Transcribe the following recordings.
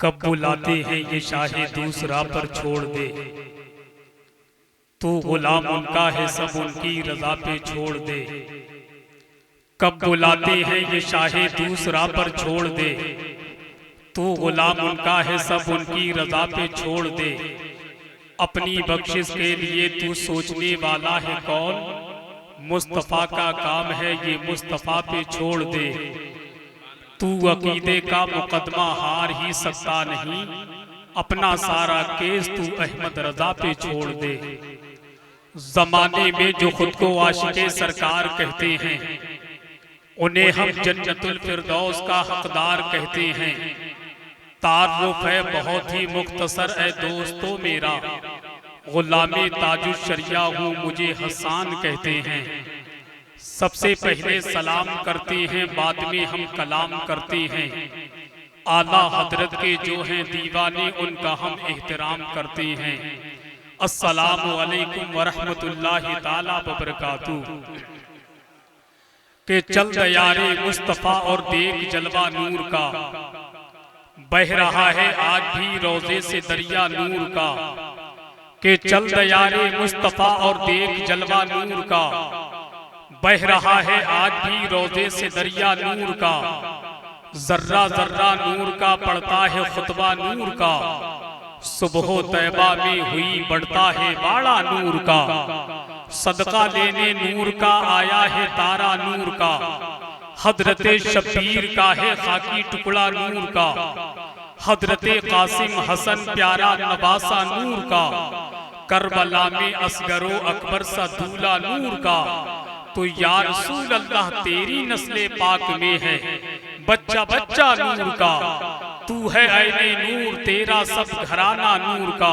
कब बुलाते हैं ये शाहे दूसरा पर छोड़ दे, तू गुलाम उनका है सब उनकी रजा पे छोड़ दे। कब बुलाते हैं ये शाहे दूसरा पर छोड़ दे, तू गुलाम उनका है सब उनकी रजा पे छोड़ दे। अपनी बख्शिश के लिए तू सोचने वाला है कौन, मुस्तफा का काम है ये मुस्तफा पे छोड़ दे। तू अकीदे का मुकदमा हार ही सकता नहीं, अपना सारा केस तू अहमद रजा पे छोड़ दे। जमाने में जो खुद को आशिके सरकार कहते हैं, उन्हें हम जन्नतुल फिरदौस का हकदार कहते हैं। तारुफ है बहुत ही मुख्तसर है दोस्तों मेरा, गुलामे ताजुल शरिया हूँ मुझे हसान कहते हैं। सबसे पहले सलाम करते हैं बाद में हम कलाम करते हैं। आला हजरत के जो हैं दीवाने उनका हम एहतराम करते हैं। अस्सलामु अलैकुम वरहमतुल्लाहि ताला वबरकातुहू। के चल दयारे मुस्तफा और देख जलवा नूर का, बह रहा है आज भी रोजे से दरिया नूर का। के चल दयारे मुस्तफा और देख जलवा नूर का, बह रहा है आज भी रोजे से दरिया नूर का। जर्रा जर्रा नूर का पड़ता है खुतबा नूर का, सुबह तैबा में हुई बढ़ता है बाड़ा नूर का। सदका लेने नूर का आया है तारा नूर का, हजरते शबीर का है खाकी टुकड़ा नूर का। हजरते कासिम हसन प्यारा नवासा नूर का, करबला में असगरो अकबर सा दूल्हा नूर का। तो या रसूल अल्लाह तेरी नस्ले पाक में है बच्चा बच्चा नूर का। तू है ऐने नूर तेरा सब घराना नूर का।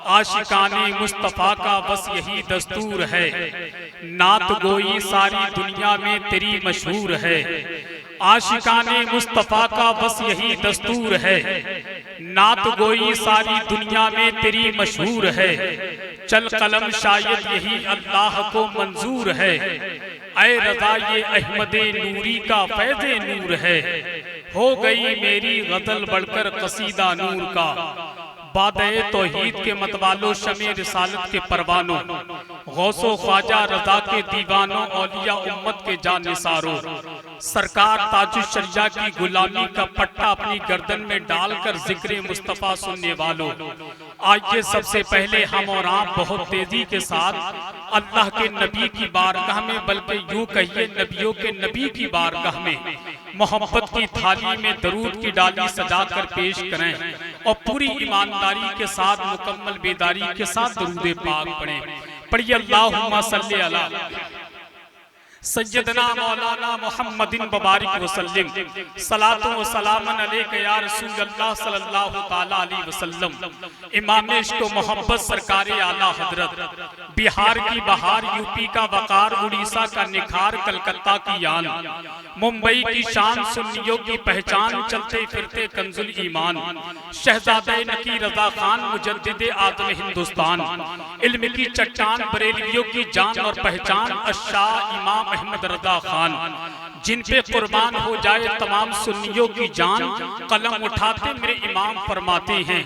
आशिकाने मुस्तफा का बस यही दस्तूर है, नात गोई सारी दुनिया में तेरी मशहूर है। आशिकाने मुस्तफा का बस यही दस्तूर है, नात गोई सारी दुनिया में तेरी मशहूर है। चल कलम शायद यही अल्लाह को मंजूर है, ऐ रज़ा ये अहमदे नूरी का फैज़े नूर है। हो गई मेरी गज़ल बढ़कर कसीदा नूर का, बादए तौहीद के मतवालो शमे रिसालत के परवानों, गौसो ख्वाजा रज़ा के दीवानों औलिया उम्मत के जानिसारों। सरकार ताजुल शरिया की गुलामी का पट्टा अपनी गर्दन में डालकर जिक्र मुस्तफा सुनने वालों, आइए सबसे पहले हम और आप बहुत तेजी के साथ अल्लाह के नबी की बारगाह में, बल्कि यूं कहिए नबियों के नबी की बारगाह में मोहब्बत की थाली में दरूद की डाली सजाकर पेश करें और पूरी ईमानदारी के साथ मुकम्मल बेदारी के साथ दरूद पाक पढ़ें। पढ़िए अल्लाहुम्मा सल्ली अला सय्यदना मौलाना मुहम्मदिन मुबारक वसल्लम, सलातो व सलामन अलैका या रसूल अल्लाह सल्लल्लाहु ताला अलैहि वसल्लम। इमाम इश्क व मोहब्बत सरकार आला हजरत, बिहार की बहार, यूपी का वकार, उड़ीसा का निखार, कलकत्ता की यान, मुंबई की शान, सुन्नियों की पहचान, चलते फिरते कंजुल ईमान, शहजादे नकी रजा खान, मुजद्दिदे आदम हिंदुस्तान, इल्म की चट्टान, बरेलियों की जान और पहचान, अशाह इमाम अहमद रजा खान, जिन पे कुर्बान हो जाए तमाम सुन्नियों की जान। कलम उठाते मेरे इमाम फरमाते हैं,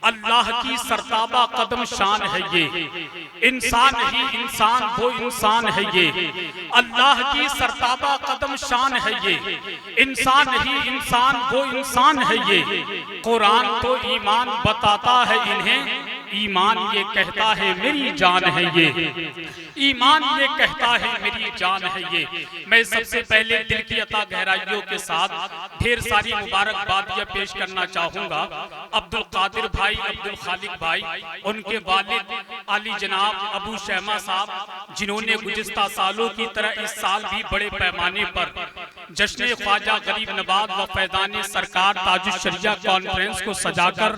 अल्लाह की सरताबा कदम शान है ये, इंसान ही इंसान वो इंसान है ये। अल्लाह की सरताबा कदम शान है ये, इंसान ही इंसान वो इंसान है ये। कुरान तो ईमान बताता है इन्हें, ईमान ये कहता है मेरी जान है ये, ईमान ये कहता है मेरी जान है ये। मैं सबसे पहले दिल की अता गहराइयों के साथ ढेर सारी मुबारकबादियां पेश करना चाहूंगा अब्दुल कादिर भाई, अब्दुल खालिक भाई, उनके वालिद अली जनाब अबू शहमा साहब, जिन्होंने गुज़िश्ता सालों की तरह इस साल भी बड़े पैमाने पर जश्न ख्वाजा गरीब नवाज व फैज़ान सरकार ताजुल शरिया कॉन्फ्रेंस को सजाकर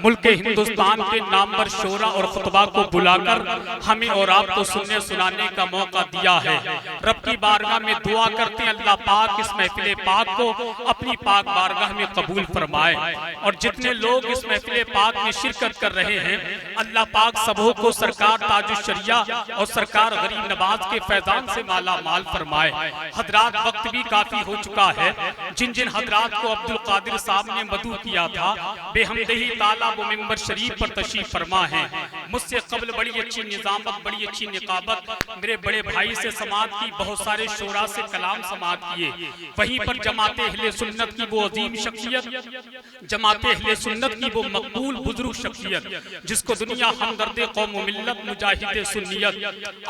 मुल्क हिंदुस्तान के नामवर शोरा और खुतबा को बुलाकर हमें और आपको सुनने सुनाने का मौका दिया है। रब की बारगाह में दुआ करते हैं अल्लाह पाक इस महफिल पाक को अपनी पाक बारगाह में कबूल फरमाए। और जितने लोग इस महफिल पाक में शिरकत कर रहे हैं, अल्लाह पाक सबों को सरकार ताजुल शरिया और सरकार गरीब नवाज के फैजान से माला माल फरमाए। हजरात वक्त भी काफी हो चुका है, जिन जिन हजरात को अब्दुल कादिर साहब ने मदू किया था, बेहमदही ताला वो मिंबर शरीफ पर तशरीफ फरमा है। मुझसे कबल बड़ी अच्छी निजामत, बड़ी अच्छी निकाबत मेरे बड़े भाई से समात की, बहुत सारे शोरा से कलाम समात किए। वहीं पर जमाते अहले सुन्नत की वो अजीम शख्सियत, जमाते अहले सुन्नत की वो मकबूल बुजुर्ग शख्सियत जिसको दुनिया हमदर्द कौम मिल्लत मुजाहिद सुन्नियत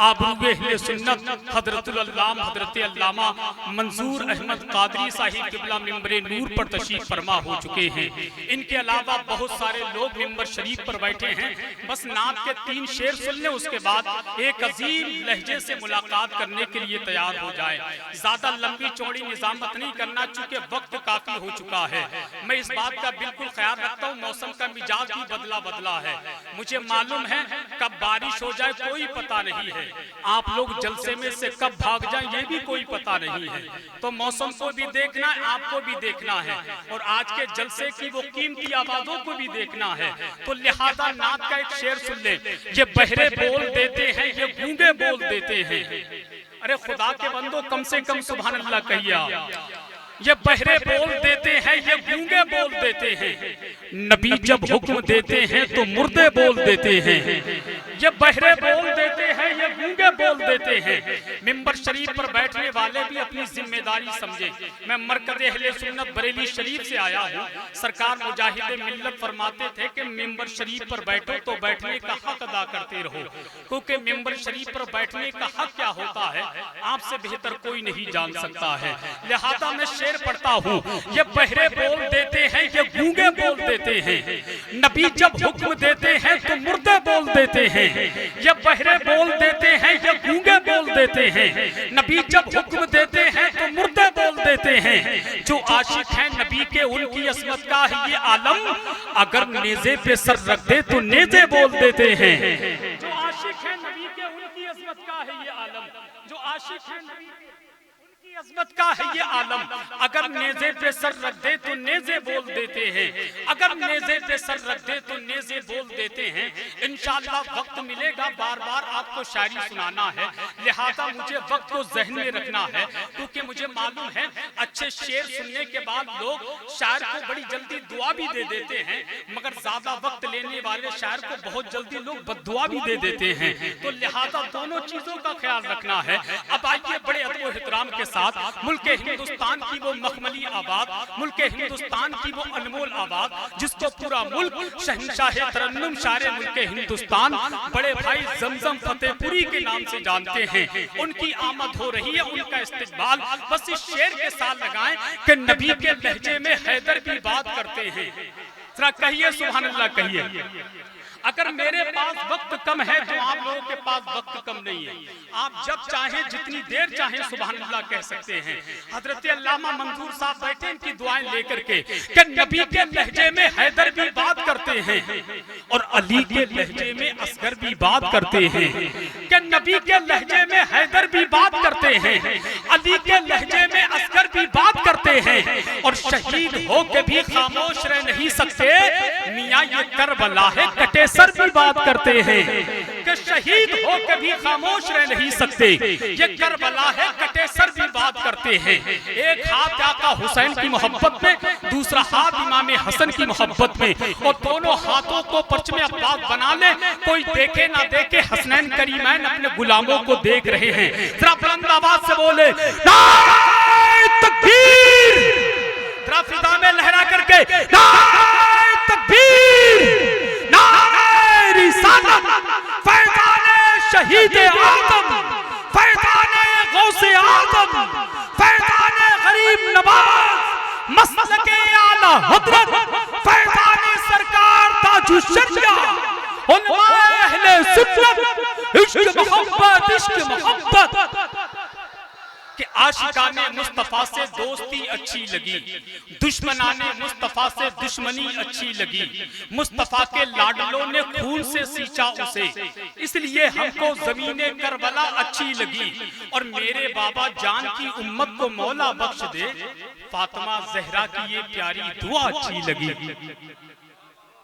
आबरूए अहले सुन्नत हजरतुल अल्लामा हजरत अल्लामा मंजूर अहमद कादरी साहिब किबला मिंबरे नूर पर तशरीफ फरमा हो चुके हैं। इनके अलावा बहुत सारे लोग मिंबर शरीफ पर बैठे हैं। बस नात के 3 शेर सुन लें, उसके बाद एक अजीम लहजे से मुलाकात करने के लिए तैयार हो जाए। ज्यादा लंबी चौड़ी निजामत नहीं करना, चूंकि वक्त काफी हो चुका है। मैं इस बात का बिल्कुल ख्याल रखता हूँ, मौसम का मिजाज भी बदला बदला है। मुझे मालूम है कब बारिश हो जाए कोई पता नहीं है, आप लोग जलसे में से कब भाग जाए ये भी कोई पता नहीं है। तो मौसम को भी देखना है, आपको भी देखना है, और आज के जलसे की वो कीमती आवाजों को भी देखना है। तो लिहाजा नात का एक शेर सुन ले। ये बहरे बोल देते हैं, ये गूंगे बोल देते हैं। अरे खुदा के बंदो, कम से कम सुभान अल्लाह कहिया। ये बहरे बोल देते हैं, ये गूंगे बोल देते हैं। नबी जब हुक्म देते हैं तो मुर्दे बोल देते हैं। ये बहरे बोल देते हैं, ये गूंगे बोल देते हैं। मिंबर शरीफ पर बैठने वाले भी अपनी जिम्मेदारी समझे। मैं मरकज अहले सुन्नत बरेली शरीफ से आया हूँ। सरकार मुजाहिद मिल्लत फरमाते थे कि मिंबर शरीफ पर बैठो तो बैठने का हक अदा करते रहो, क्योंकि मिंबर शरीफ पर बैठने का हक क्या होता है आपसे बेहतर कोई नहीं जान सकता है। लिहाजा मैं शेर पढ़ता हूँ। ये बहरे बोल देते हैं, ये गूंगे बोल देते हैं। नबी जब हुक्म देते हैं तो मुर्दे बोल देते हैं। ये बहरे बोल देते हैं, ये गूंगे बोल देते हैं। नबी जब हुक्म देते हैं तो मुर्दे बोल देते हैं। जो आशिक हैं नबी के उनकी असमत का है ये आलम, अगर नेज़े पे सर रख दे तो नेज़े बोल देते हैं। जो आशिक हैं नबी के उनकी असमत का है ये आलम, जो आशिक हैं नबी अज़मत का है ये आलम, अगर नेज़े पे सर रख दे तो नेज़े बोल देते हैं। अगर नेज़े पे सर रख दे तो नेज़े बोल देते हैं। इंशाअल्लाह वक्त मिलेगा, बार बार आपको शायरी सुनाना है, लिहाजा मुझे वक्त को ज़हन में रखना है, क्योंकि मुझे मालूम है अच्छे शेर सुनने के बाद लोग शायर को बड़ी जल्दी दुआ भी दे देते हैं, मगर ज्यादा वक्त लेने वाले शायर को बहुत जल्दी लोग बद्दुआ भी दे देते हैं। तो लिहाजा दोनों चीजों का ख्याल रखना है। अब आइए बड़े अदब और एहतराम के साथ मुल्क हिंदुस्तान की वो मखमली आबाद, मुल्क हिंदुस्तान की वो अनमोल आबाद, जिसको पूरा मुल्क शहंशाह तरन्नुम शारे मुल्क हिंदुस्तान बड़े भाई जमजम फतेहपुरी के नाम से जानते हैं, उनकी आमद हो रही है, उनका इस्तिकबाल बस इस शेर के साथ लगाएं कि नबी के लहजे में हैदर भी बात करते हैं। जरा कहिए सुभान अल्लाह कहिए। अगर मेरे पास वक्त कम है तो आप लोगों के पास वक्त कम नहीं है। आप जब चाहें जितनी देर चाहें सुभान अल्लाह कह सकते हैं। हजरत अल्लामा मंजूर साहब बैठे इनकी दुआएं लेकर के कि नबी के लहजे में हैदर भी बात करते हैं और अली के लहजे में असगर भी बात करते हैं, कि नबी के लहजे में हैदर भी बात करते हैं, अली के लहजे में असगर भी बात करते हैं, और शहीद हो के भी खामोश रह नहीं सकते। मियां ये करबला है कटे सर भी बात करते हैं, कि शहीद हो के भी खामोश रह नहीं सकते। ये करबला है कटे सर भी बात करते हैं। एक हाथ आका हुसैन की मोहब्बत में, दूसरा हाथ इमाम हसन की मोहब्बत में, और दोनों हाथों को परचम अब्बास बना ले, कोई देखे ना देखे हसनैन करीमैन अपने गुलामों को देख रहे हैं। जरा बुलंद आवाज से बोले नारे तकबीर, जरा फिजा में लहरा करके नारे तकबीर, फैज़ाने शहीद आदम, फैज़ाने गौसे आदम, फैज़ाने गरीब नवाज, मसलके आला हज़रत, फैज़ाने सरकार ताजुश शरिया, उलमाए अहले सुन्नत, इश्क मोहब्बत, इश्क मोहब्बत। कि आशिकाने मुस्तफा से दोस्ती अच्छी लगी, दुश्मनाने मुस्तफा से दुश्मनी अच्छी लगी, मुस्तफा के लाडलों ने खून से सींचा उसे, इसलिए हमको ज़मीने करबला अच्छी लगी, और मेरे बाबा जान की उम्मत को मौला बख्श दे, फातिमा ज़हरा की ये प्यारी दुआ अच्छी लगी।